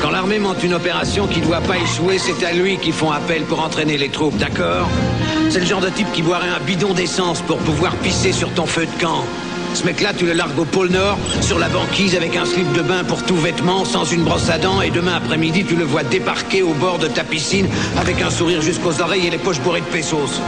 Quand l'armée monte une opération qui doit pas échouer, c'est à lui qu'ils font appel pour entraîner les troupes, d'accord? C'est le genre de type qui boirait un bidon d'essence pour pouvoir pisser sur ton feu de camp. Ce mec-là, tu le largues au pôle Nord, sur la banquise avec un slip de bain pour tout vêtement, sans une brosse à dents, et demain après-midi, tu le vois débarquer au bord de ta piscine avec un sourire jusqu'aux oreilles et les poches bourrées de pesos.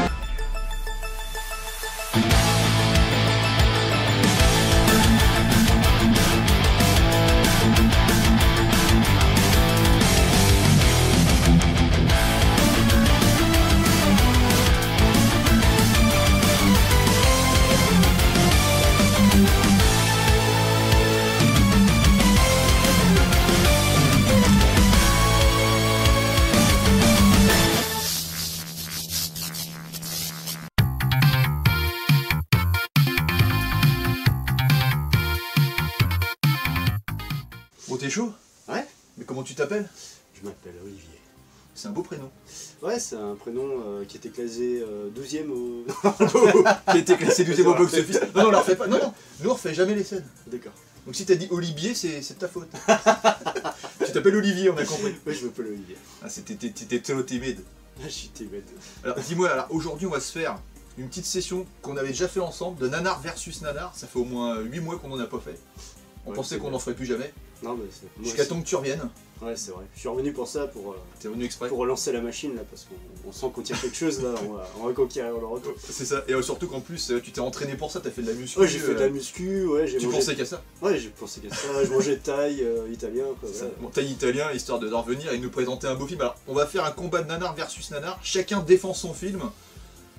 Bon, t'es chaud? Ouais. Mais comment tu t'appelles? Je m'appelle Olivier. C'est un beau prénom. Ouais, c'est un prénom qui était classé 12e au... Qui a été classé 12e au box-office. Non, non, on la refait pas. Non, non, nous on refait jamais les scènes. D'accord. Donc si t'as dit Olivier, c'est de ta faute. Tu t'appelles Olivier, on a compris. Ouais, je m'appelle Olivier. Ah, t'étais trop timide. Ah, je suis timide. Alors dis-moi, alors aujourd'hui on va se faire une petite session qu'on avait déjà fait ensemble, de nanar versus nanar. Ça fait au moins 8 mois qu'on en a pas fait. On pensait qu'on n'en ferait plus jamais. Non, mais c'est... Jusqu'à temps que tu reviennes. Ouais, c'est vrai. Je suis revenu pour ça, T'es revenu exprès. pour relancer la machine, là, parce qu'on sent qu'on tient quelque chose, là, on va conquérir le retour. C'est ça, et surtout qu'en plus, tu t'es entraîné pour ça, t'as fait de la muscu. Ouais, j'ai fait de la muscu, ouais, j'ai Tu mangé... pensais qu'à ça? Ouais, j'ai pensé qu'à ça, je mangeais thaï, italien, quoi. Ça. Ouais. Bon, taille italien, histoire de revenir et de nous présenter un beau film. Alors, on va faire un combat de nanar versus nanar, chacun défend son film.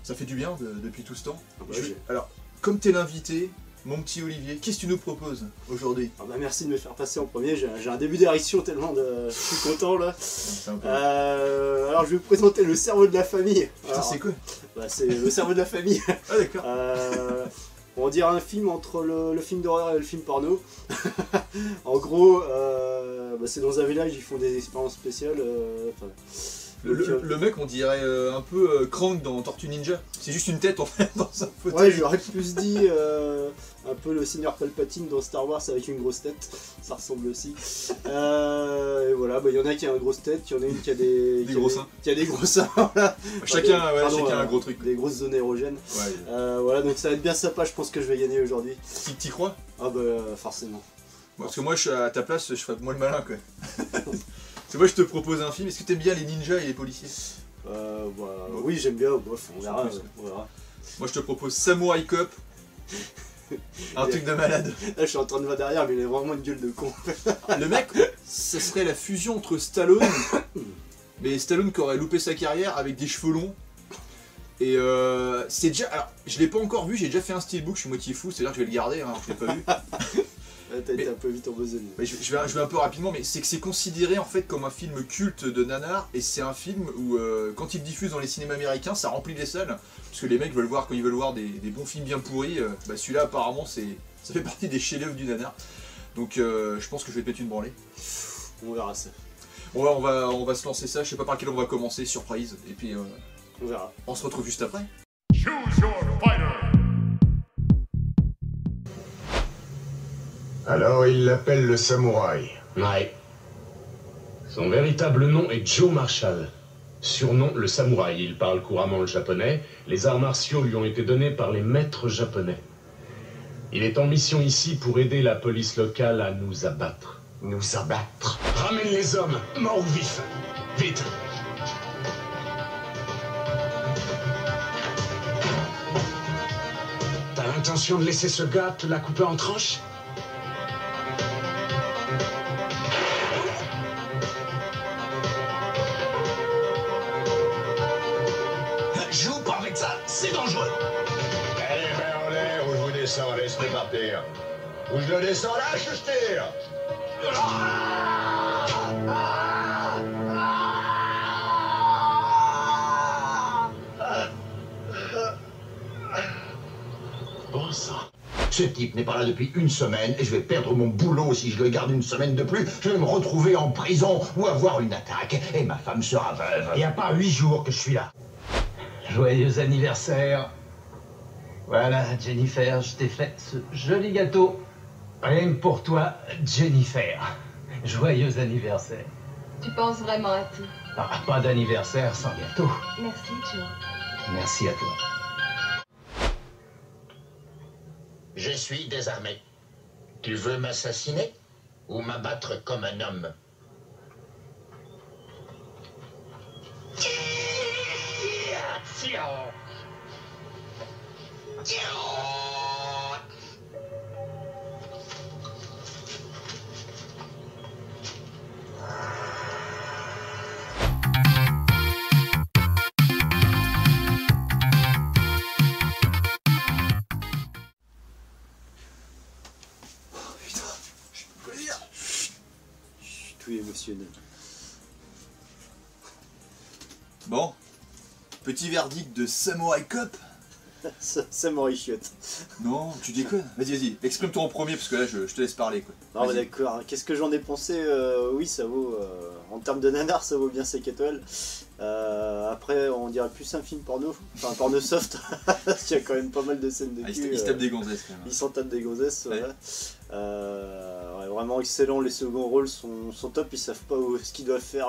Ça fait du bien depuis tout ce temps. Ah bah, Alors, comme t'es l'invité, mon petit Olivier, qu'est-ce que tu nous proposes aujourd'hui? Ah bah merci de me faire passer en premier, j'ai un début d'érection tellement de... Je suis content là. Alors je vais vous présenter Le cerveau de la famille. Putain, c'est quoi? Bah, c'est Le cerveau de la famille. Ah d'accord. On dirait un film entre le film d'horreur et le film porno. En gros, bah, c'est dans un village, ils font des expériences spéciales. Le mec, on dirait un peu Krang dans Tortue Ninja. C'est juste une tête en fait dans un fauteuil. Ouais, j'aurais plus dit un peu le Seigneur Palpatine dans Star Wars avec une grosse tête. Ça ressemble aussi. Et voilà, bah, y en a qui a une grosse tête, il y en a une qui a des gros seins. Qui a des gros seins. Voilà. Chacun a un gros truc. Des grosses zones érogènes. Ouais. Voilà, donc ça va être bien sympa, je pense que je vais gagner aujourd'hui. T'y crois? Ah bah forcément. Parce que moi, je suis à ta place, je ferais moi le malin quoi. C'est moi je te propose un film, est-ce que t'aimes bien les ninjas et les policiers? Bah, oui, j'aime bien, bref, on verra. Moi je te propose Samurai Cop. Un truc de malade. Là je suis en train de voir derrière, mais il a vraiment une gueule de con. Le mec, ce serait la fusion entre Stallone, mais Stallone qui aurait loupé sa carrière avec des cheveux longs. Et c'est déjà... Alors, je l'ai pas encore vu, j'ai déjà fait un steelbook, je suis moitié fou, c'est-à-dire que je vais le garder, hein, je l'ai pas vu. T'as été un peu vite en besogne. Je vais un peu rapidement, mais c'est que c'est considéré en fait comme un film culte de nanar, et c'est un film où quand il diffuse dans les cinémas américains, ça remplit les salles, parce que les mecs veulent voir, quand ils veulent voir des bons films bien pourris, bah celui-là apparemment ça fait partie des chefs-d'œuvre du nanar. Donc je pense que je vais te mettre une branlée. On verra ça. Bon là, on va se lancer ça, je sais pas par quel on va commencer, surprise, et puis on verra. On se retrouve juste après. Choose your fighter. Alors il l'appelle le samouraï. Ouais. Son véritable nom est Joe Marshall. Surnom le samouraï. Il parle couramment le japonais. Les arts martiaux lui ont été donnés par les maîtres japonais. Il est en mission ici pour aider la police locale à nous abattre. Nous abattre? Ramène les hommes, morts ou vifs. Vite. T'as l'intention de laisser ce gars te la couper en tranches? Joue pas avec ça, c'est dangereux. Allez, main en l'air ou je vous descends, laisse-moi partir. Ou je le descends là, je tire. Bon sang. Ce type n'est pas là depuis une semaine et je vais perdre mon boulot si je le garde une semaine de plus. Je vais me retrouver en prison ou avoir une attaque et ma femme sera veuve. Il n'y a pas 8 jours que je suis là. Joyeux anniversaire. Voilà, Jennifer, je t'ai fait ce joli gâteau. Rien que pour toi, Jennifer. Joyeux anniversaire. Tu penses vraiment à tout. Ah, pas d'anniversaire sans gâteau. Merci, Joe. Merci à toi. Je suis désarmé. Tu veux m'assassiner ou m'abattre comme un homme? Tout émotionnel. Bon, petit verdict de Samurai Cop. Samurai chiotte. Non, tu déconnes. Vas-y, exprime-toi en premier parce que là je te laisse parler quoi. Non mais Vas-y. d'accord, qu'est-ce que j'en ai pensé? Oui, ça vaut, en termes de nanar, ça vaut bien 5 étoiles. Après, on dirait plus un film porno, enfin porno soft, parce qu'il y a quand même pas mal de scènes de Ah, cul. il se tape des gonzesses quand même. Ils s'en tapent des gonzesses, Ouais. voilà. Ouais, vraiment excellent, les seconds rôles sont top, ils savent pas ce qu'ils doivent faire.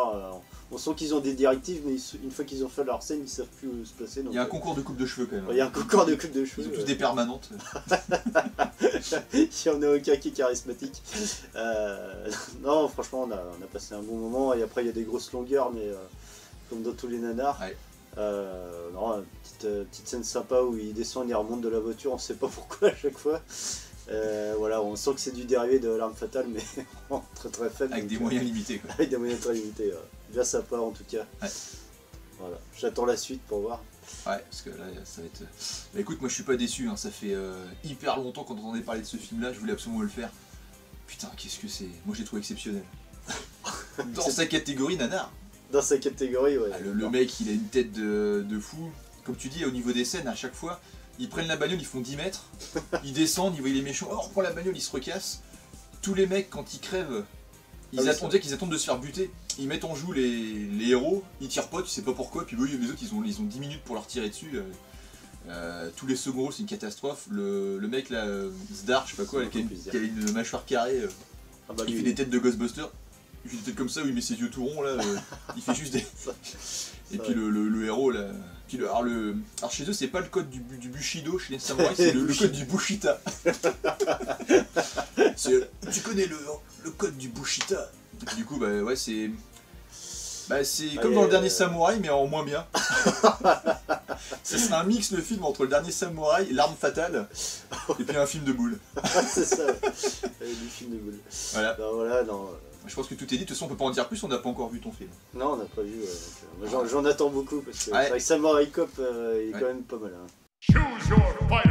On sent qu'ils ont des directives, mais une fois qu'ils ont fait leur scène, ils savent plus où se placer. Donc, Il y a un concours de coupe de cheveux quand même. il y a un concours de coupe de Ils cheveux. ont tous des permanentes. Il y en a aucun qui est charismatique. Non, franchement, on a passé un bon moment. Et après, il y a des grosses longueurs, mais comme dans tous les nanars. Ouais. Non, une petite scène sympa où ils descendent, ils remontent de la voiture, on sait pas pourquoi à chaque fois. Voilà, on sent que c'est du dérivé de l'arme fatale, mais très très faible. Avec donc, des moyens limités quoi. avec des moyens très limités. Bien sympa en tout cas. Ouais. Voilà, j'attends la suite pour voir. Ouais, parce que là ça va être... Bah écoute, moi je suis pas déçu, hein. Ça fait hyper longtemps qu'on entendait parler de ce film là, je voulais absolument le faire. Putain, qu'est-ce que c'est... Moi j'ai trouvé exceptionnel. Dans sa catégorie nanar. Dans sa catégorie, ouais. Ah, le mec il a une tête de fou. Comme tu dis, au niveau des scènes, à chaque fois, ils prennent la bagnole, ils font 10 mètres, ils descendent, ils voient les méchants, oh, on reprend la bagnole, ils se recassent. Tous les mecs, quand ils crèvent, oui, attendaient qu'ils attendent de se faire buter. Ils mettent en joue les héros, ils tirent pas, tu sais pas pourquoi, puis eux, les autres ils ont 10 minutes pour leur tirer dessus. Tous les seconds rôles, c'est une catastrophe. Le mec là, Zdar, je sais pas quoi, qui a une mâchoire carrée, Ah bah, il lui, fait des têtes de Ghostbusters. Il fait des têtes comme ça où il met ses yeux tout ronds là, il fait juste des. Et puis le héros là. Puis alors chez eux c'est pas le code du Bushido chez les samouraïs, c'est le code du Bushita. Tu connais le code du Bushita. Et du coup bah ouais c'est. Bah c'est comme dans le dernier samouraï mais en moins bien. Ça serait un mix le film entre le dernier samouraï, l'arme fatale, et puis un film de boule. C'est ça, du film de boule. Voilà. Ben voilà, non. Je pense que tout est dit, de toute façon on peut pas en dire plus, on n'a pas encore vu ton film. Non, on n'a pas vu. Donc, j'en attends beaucoup parce que Ouais. c'est vrai que Samurai Cop il est Ouais. quand même pas mal. Hein. Choose your fighter.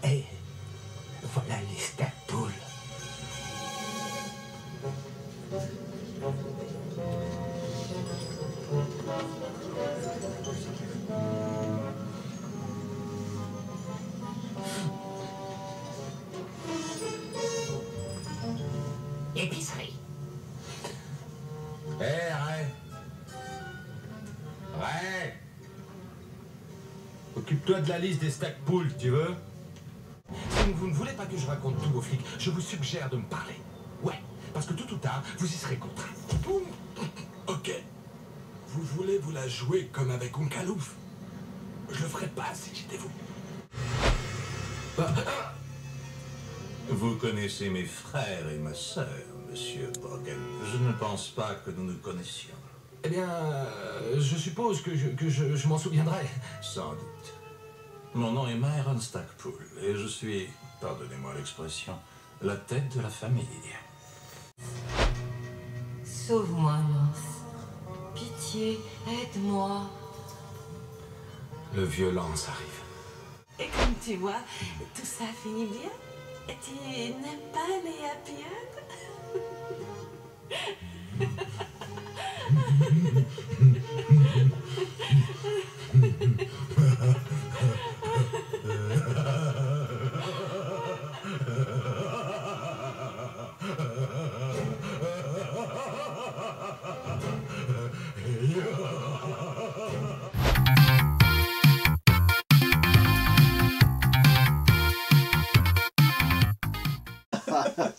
Et voilà les Stackpools. Épicerie. Hé, Ray. Ray. Occupe-toi de la liste des Stackpools, tu veux? Si vous ne voulez pas que je raconte tout aux flics, je vous suggère de me parler. Ouais, parce que tôt ou tard, vous y serez contraint. Ok. Vous voulez vous la jouer comme avec Unkalouf? Je le ferais pas si j'étais vous. Vous connaissez mes frères et ma sœur, monsieur Bogan. Je ne pense pas que nous nous connaissions. Eh bien, je suppose que je m'en souviendrai. Sans doute. Mon nom est Myron Stackpool et je suis, pardonnez-moi l'expression, la tête de la famille. Sauve-moi, Lance. Pitié, aide-moi. Le violence arrive. Et comme tu vois, tout ça finit bien. Tu n'aimes pas les happy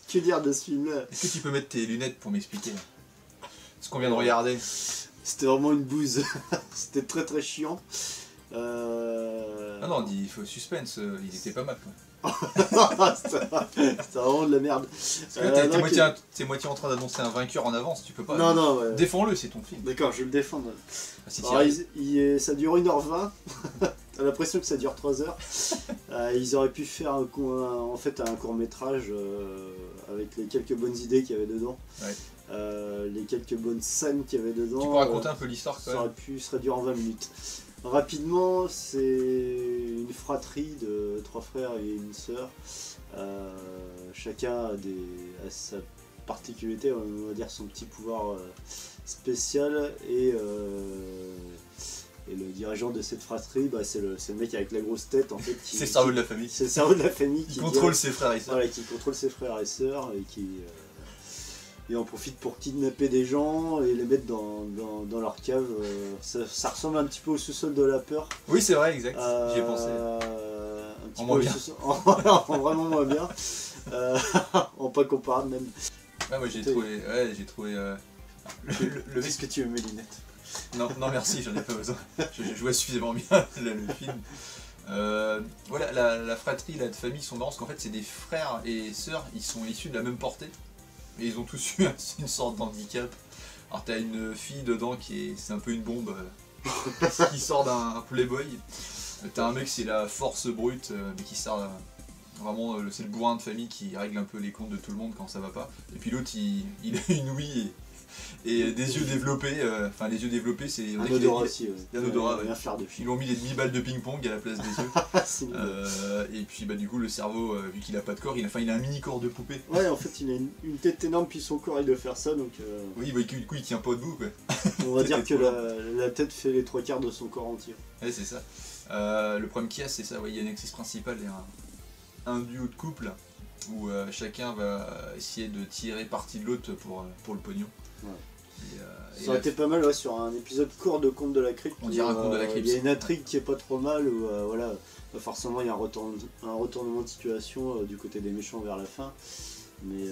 Que dire de ce film-là? Est-ce que tu peux mettre tes lunettes pour m'expliquer ce qu'on vient de regarder? C'était vraiment une bouse. C'était très très chiant. Ah non, il faut suspense, il était pas mal quoi. C'était vraiment de la merde. Parce que t'es moitié en train d'annoncer un vainqueur en avance, tu peux pas. Non, non, ouais. Défends-le, c'est ton film. D'accord, je vais le défendre. Ah, si Alors, ça dure 1h20. T'as l'impression que ça dure 3 heures. Ils auraient pu faire un court métrage avec les quelques bonnes idées qu'il y avait dedans. Ouais. Les quelques bonnes scènes qu'il y avait dedans. Tu peux raconter un peu l'histoire quand même. Ça aurait pu se réduire en 20 minutes. Rapidement, c'est une fratrie de 3 frères et une sœur. Chacun a sa particularité, on va dire son petit pouvoir spécial. Et le dirigeant de cette fratrie, c'est le mec avec la grosse tête en fait. C'est le cerveau de la famille. C'est le cerveau de la famille qui contrôle ses frères et sœurs. Voilà, qui contrôle ses frères et sœurs et qui en profite pour kidnapper des gens et les mettre dans leur cave. Ça ressemble un petit peu au sous-sol de la peur. Oui, c'est vrai, exact. J'y ai pensé. Un petit en peu moins bien. En vraiment moins bien. En pas comparable même. Ouais, moi j'ai trouvé. Ouais, j'ai trouvé. Qu'est-ce que tu veux mes lunettes? Non, merci, j'en ai pas besoin. Je vois suffisamment bien le film. Voilà, la fratrie de famille sont marrants parce qu'en fait c'est des frères et sœurs, ils sont issus de la même portée. Et ils ont tous eu une sorte d'handicap. Alors t'as une fille dedans c'est un peu une bombe qui sort d'un playboy. T'as un mec c'est la force brute mais qui sert vraiment c'est le bourrin de famille qui règle un peu les comptes de tout le monde quand ça va pas. Et puis l'autre il a une ouïe et des yeux développés. Enfin les yeux développés c'est un odorat aussi. Un odorat. Ils lui ont mis des demi-balles de ping-pong à la place des yeux. Et puis du coup le cerveau vu qu'il a pas de corps, il a un mini corps de poupée. Ouais en fait il a une tête énorme puis son corps il doit faire ça donc. Oui du coup il tient pas debout quoi. On va dire que la tête fait les 3/4 de son corps entier. Ouais c'est ça. Le problème qu'il y a c'est ça, il y a une actrice principale et un duo de couple où chacun va essayer de tirer parti de l'autre pour le pognon. Ouais. Ça aurait été pas mal sur un épisode court de Conte de la Crypte. On dirait un Conte de la Crypte. Il y a une intrigue qui est pas trop mal où voilà, forcément il y a un retournement de situation du côté des méchants vers la fin. Mais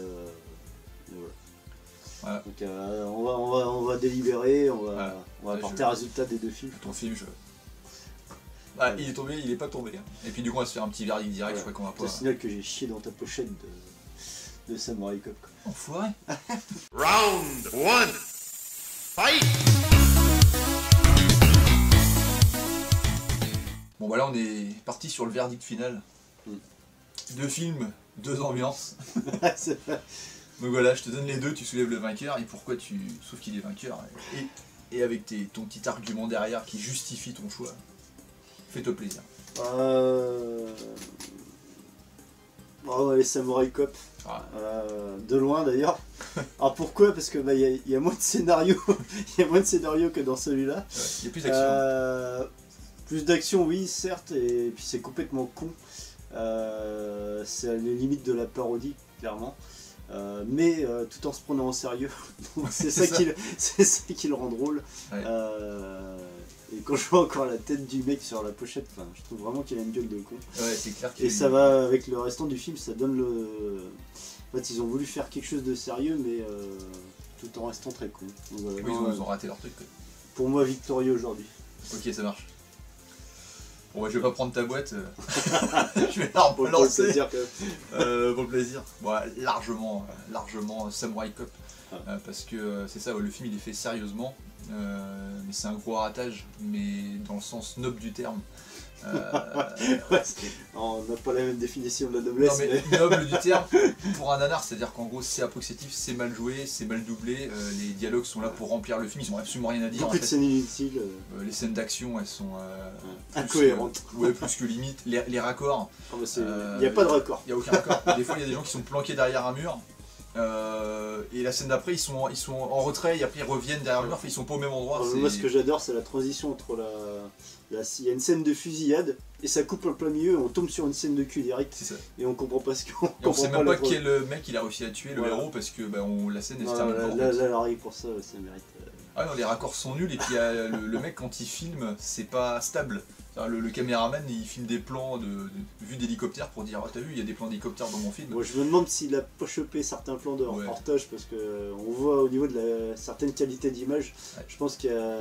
voilà. Donc on va délibérer, on va apporter un résultat des deux films. Ton film, il est tombé, il est pas tombé. Hein. Et puis du coup on va se faire un petit verdict direct, je crois qu'on va pas. Je te signale que j'ai chié dans ta pochette de Samurai Cop. Enfoiré. Round 1. Fight. Bon voilà, on est parti sur le verdict final. 2 films, 2 ambiances. Donc voilà, je te donne les deux, tu soulèves le vainqueur et pourquoi tu trouves qu'il est vainqueur. Et avec ton petit argument derrière qui justifie ton choix. Fais-toi plaisir. Les Samurai Cop. De loin d'ailleurs. Alors pourquoi? Parce que y a moins de scénarios. Il y a moins de scénarios que dans celui-là. Il y a plus d'action. Plus d'action oui certes, et puis c'est complètement con. C'est à les limites de la parodie, clairement. Mais tout en se prenant au sérieux. C'est ça qui le rend drôle. Ouais. Et quand je vois encore la tête du mec sur la pochette, je trouve vraiment qu'il a une gueule de con. Ouais, c'est clair. Et ça va avec le restant du film, ça donne le. En fait, ils ont voulu faire quelque chose de sérieux, mais tout en restant très con. Donc, oui, ils ont raté leur truc. Pour moi, victorieux aujourd'hui. Ok, ça marche. Bon, je vais pas prendre ta boîte. Je vais la relancer. Pour le plaisir. Bon, largement Samurai Cop. Parce que c'est ça, le film il est fait sérieusement. Mais c'est un gros ratage, mais dans le sens noble du terme. On n'a pas la même définition de la noblesse. Non mais noble du terme pour un nanar, c'est-à-dire qu'en gros c'est approximatif, c'est mal joué, c'est mal doublé, les dialogues sont là pour remplir le film, ils ont absolument rien à dire. Beaucoup de scènes inutiles. Les scènes d'action elles sont incohérentes. Plus que limite. Les raccords. Il n'y a pas de raccord. Il n'y a aucun raccord. Des fois il y a des gens qui sont planqués derrière un mur. Et la scène d'après ils sont en retrait et après ils reviennent derrière le mur, ils sont pas au même endroit. Moi ce que j'adore c'est la transition entre il y a une scène de fusillade et ça coupe en plein milieu et on tombe sur une scène de cul direct. C'est ça. Et on comprend pas ce qu'on on sait même pas quel mec il a réussi à tuer le héros parce que la scène est terminée. Là pour ça ça mérite. Ah non, les raccords sont nuls et puis le mec quand il filme c'est pas stable. Enfin, le caméraman il filme des plans de vue d'hélicoptère pour dire ah t'as vu il y a des plans d'hélicoptère dans mon film. Moi je me demande s'il a pas chopé certains plans de reportage parce que on voit au niveau de la certaine qualité d'image, je pense qu'il y a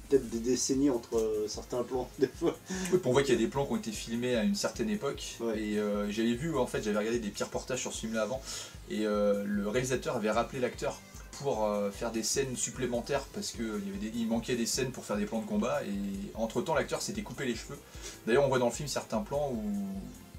peut-être des décennies entre certains plans des fois. Oui, on voit qu'il y a des plans qui ont été filmés à une certaine époque et j'avais vu en fait j'avais regardé des petits reportages sur ce film là avant et le réalisateur avait rappelé l'acteur pour faire des scènes supplémentaires parce qu'il manquait des scènes pour faire des plans de combat et entre temps l'acteur s'était coupé les cheveux. D'ailleurs on voit dans le film certains plans où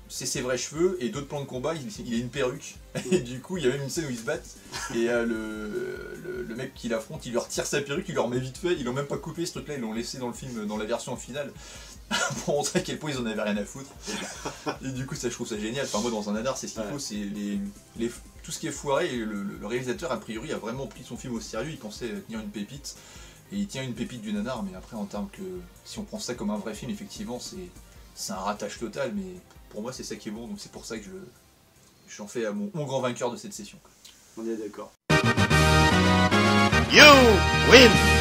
c'est ses vrais cheveux et d'autres plans de combat il a une perruque et du coup il y a même une scène où ils se battent et le mec qui l'affronte il lui retire sa perruque, il leur met vite fait, ils l'ont même pas coupé ce truc là, ils l'ont laissé dans le film dans la version finale pour montrer à quel point ils en avaient rien à foutre et du coup ça je trouve ça génial, enfin moi dans un nanar c'est ce qu'il faut, c'est tout ce qui est foiré et le réalisateur a priori a vraiment pris son film au sérieux, il pensait tenir une pépite et il tient une pépite du nanar mais après en termes que si on prend ça comme un vrai film effectivement c'est un ratage total mais pour moi c'est ça qui est bon donc c'est pour ça que j'en fais à mon grand vainqueur de cette session. On est d'accord. You win!